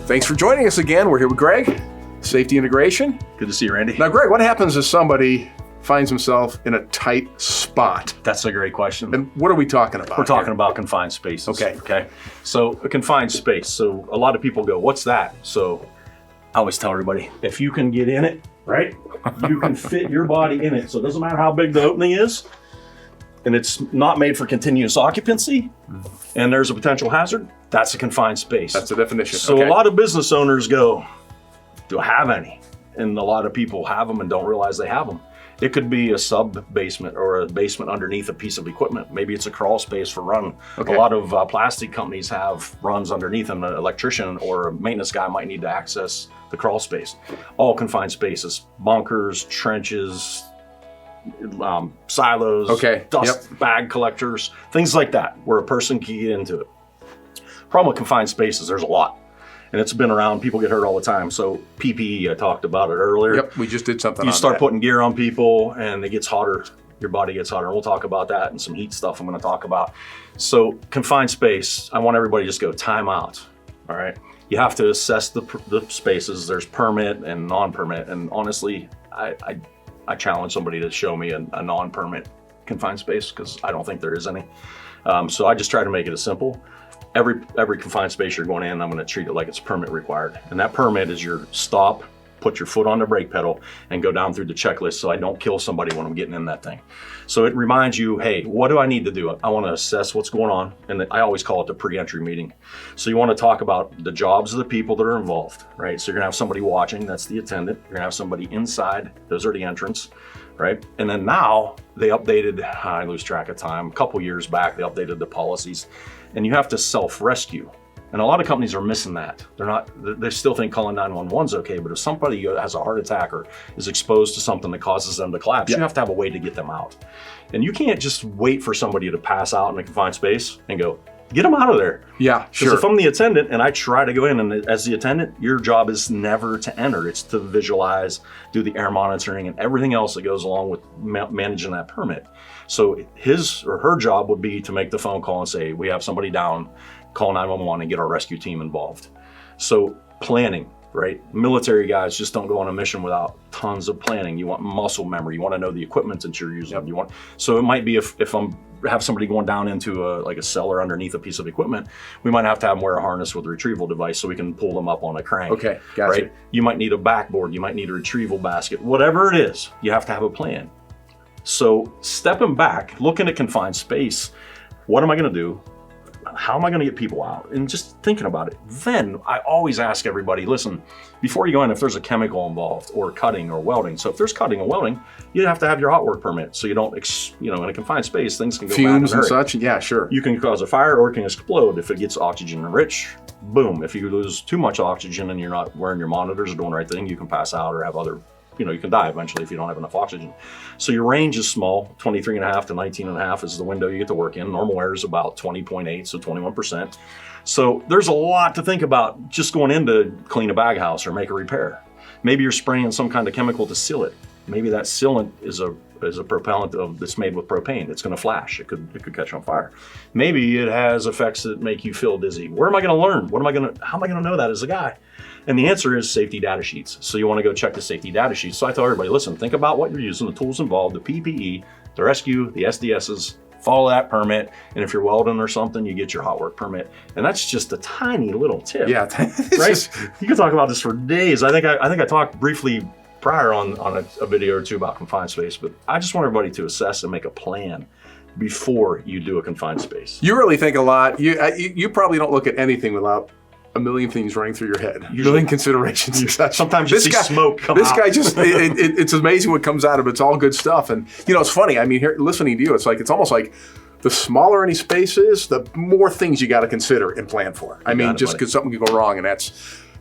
Thanks for joining us again. We're here with Greg, Safety Integration. Good to see you, Randy. Now, Greg, what happens if somebody finds himself in a tight spot? That's a great question. And what are we talking about? We're talking about confined spaces. Okay. So a confined space. So a lot of people go, what's that? So I always tell everybody, if you can get in it, right? You can fit your body in it. So it doesn't matter how big the opening is, and it's not made for continuous occupancy, and there's a potential hazard, that's a confined space. That's the definition. So a lot of business owners go, do I have any? And a lot of people have them and don't realize they have them. It could be a sub basement or a basement underneath a piece of equipment. Maybe it's a crawl space for run. Okay. A lot of plastic companies have runs underneath, and an electrician or a maintenance guy might need to access the crawl space. All confined spaces, bunkers, trenches, silos, dust bag collectors, things like that, where a person can get into it. Problem with confined spaces, there's a lot. And it's been around, people get hurt all the time. So PPE, I talked about it earlier. Yep, we just did something on You start that. putting gear on people and it gets hotter, your body gets hotter. And we'll talk about that and some heat stuff I'm gonna talk about. So confined space, I want everybody to just go time out, all right? You have to assess the spaces. There's permit and non-permit. And honestly, I challenge somebody to show me a non-permit confined space, because I don't think there is any. So I just try to make it as simple. Every confined space you're going in, I'm going to treat it like it's permit required. And that permit is your stop, put your foot on the brake pedal, and go down through the checklist so I don't kill somebody when I'm getting in that thing. So it reminds you, hey, what do I need to do? I want to assess what's going on. And I always call it the pre-entry meeting. So you want to talk about the jobs of the people that are involved, right? So you're going to have somebody watching, that's the attendant. You're going to have somebody inside, those are the entrants, right? And then now they updated, I lose track of time, a couple years back, they updated the policies. And you have to self-rescue. And a lot of companies are missing that. They still think calling 911 is okay, but if somebody has a heart attack or is exposed to something that causes them to collapse, you have to have a way to get them out. And you can't just wait for somebody to pass out in a confined space and go, get them out of there. Yeah, sure. Because if I'm the attendant and I try to go in, and as the attendant, your job is never to enter. It's to visualize, do the air monitoring, and everything else that goes along with managing that permit. So his or her job would be to make the phone call and say, we have somebody down, call 911 and get our rescue team involved. So planning, right? Military guys just don't go on a mission without tons of planning. You want muscle memory. You want to know the equipment that you're using. Yep. So it might be if I'm have somebody going down into a cellar underneath a piece of equipment, we might have to have them wear a harness with a retrieval device so we can pull them up on a crank. Okay, gotcha. Right? You might need a backboard. You might need a retrieval basket. Whatever it is, you have to have a plan. So stepping back, looking at confined space, what am I going to do? How am I going to get people out? And just thinking about it. Then I always ask everybody, listen, before you go in, if there's a chemical involved or cutting or welding. So if there's cutting or welding, you have to have your hot work permit. So you don't, in a confined space, things can go fumes bad and such. Yeah, sure. You can cause a fire or it can explode if it gets oxygen rich. Boom. If you lose too much oxygen and you're not wearing your monitors or doing the right thing, you can pass out or have other, you can die eventually if you don't have enough oxygen. So your range is small, 23.5 to 19.5 is the window you get to work in. Normal air is about 20.8, so 21%. So there's a lot to think about just going in to clean a bag house or make a repair. Maybe you're spraying some kind of chemical to seal it. Maybe that sealant is a propellant that's made with propane. It's going to flash. It could catch on fire. Maybe it has effects that make you feel dizzy. Where am I going to learn? How am I going to know that as a guy? And the answer is safety data sheets. So you want to go check the safety data sheets. So I tell everybody, listen, think about what you're using, the tools involved, the PPE, the rescue, the SDSs, follow that permit. And if you're welding or something, you get your hot work permit. And that's just a tiny little tip. Yeah, right? You can talk about this for days. I think I talked briefly prior on a video or two about confined space, but I just want everybody to assess and make a plan before you do a confined space. You really think a lot. You probably don't look at anything without a million things running through your head. Usually, million considerations and such. Sometimes you see smoke come out. This guy just, it's amazing what comes out of it. It's all good stuff. And, it's funny. I mean, here, listening to you, it's almost like the smaller any space is, the more things you got to consider and plan for. I mean, just because something could go wrong. And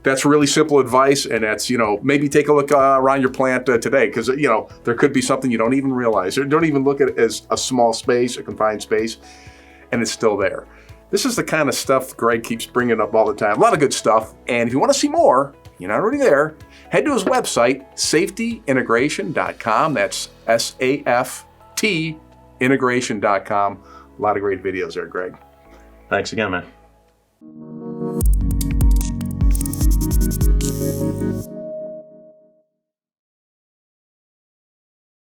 that's really simple advice. And that's, maybe take a look around your plant today, because, there could be something you don't even realize. Or don't even look at it as a small space, a confined space, and it's still there. This is the kind of stuff Greg keeps bringing up all the time. A lot of good stuff. And if you want to see more, you're not already there, head to his website, safetyintegration.com. That's SAFT integration.com. A lot of great videos there, Greg. Thanks again, man.